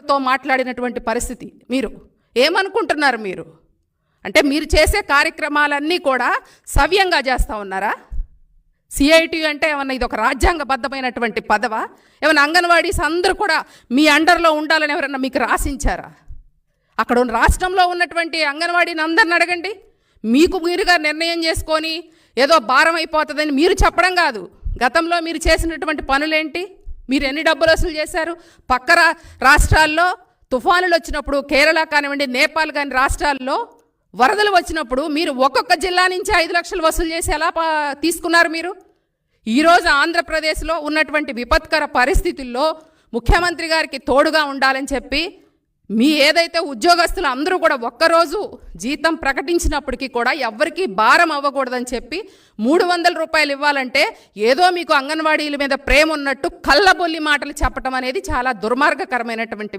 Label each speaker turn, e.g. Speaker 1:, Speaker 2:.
Speaker 1: ఛానళ్లతో మాట్లాడినటువంటి పరిస్థితి. మీరు ఏమనుకుంటున్నారు? మీరు అంటే మీరు చేసే కార్యక్రమాలన్నీ కూడా సవ్యంగా చేస్తూ ఉన్నారా? సిఐటి అంటే ఏమన్నా ఇది ఒక రాజ్యాంగబద్ధమైనటువంటి పదవా? ఏమన్నా అంగన్వాడీస్ అందరూ కూడా మీ అండర్లో ఉండాలని ఎవరన్నా మీకు రాసించారా? అక్కడ ఉన్న రాష్ట్రంలో ఉన్నటువంటి అంగన్వాడీని అందరిని అడగండి. మీకు మీరుగా నిర్ణయం చేసుకొని ఏదో భారం అయిపోతుందని మీరు చెప్పడం కాదు. గతంలో మీరు చేసినటువంటి పనులేంటి? మీరు ఎన్ని డబ్బులు వసూలు చేశారు? పక్క రాష్ట్రాల్లో తుఫానులు వచ్చినప్పుడు, కేరళ కానివ్వండి, నేపాల్ కాని రాష్ట్రాల్లో వరదలు వచ్చినప్పుడు మీరు ఒక్కొక్క జిల్లా నుంచి 5 లక్షలు వసూలు చేసి ఎలా తీసుకున్నారు? మీరు ఈరోజు ఆంధ్రప్రదేశ్లో ఉన్నటువంటి విపత్కర పరిస్థితుల్లో ముఖ్యమంత్రి గారికి తోడుగా ఉండాలని చెప్పి మీ ఏదైతే ఉద్యోగస్తులు అందరూ కూడా ఒక్కరోజు జీతం ప్రకటించినప్పటికీ కూడా ఎవ్వరికీ భారం అవ్వకూడదని చెప్పి 300 రూపాయలు ఇవ్వాలంటే ఏదో మీకు అంగన్వాడీల మీద ప్రేమ ఉన్నట్టు కళ్ళబొల్లి మాటలు చెప్పడం అనేది చాలా దుర్మార్గకరమైనటువంటి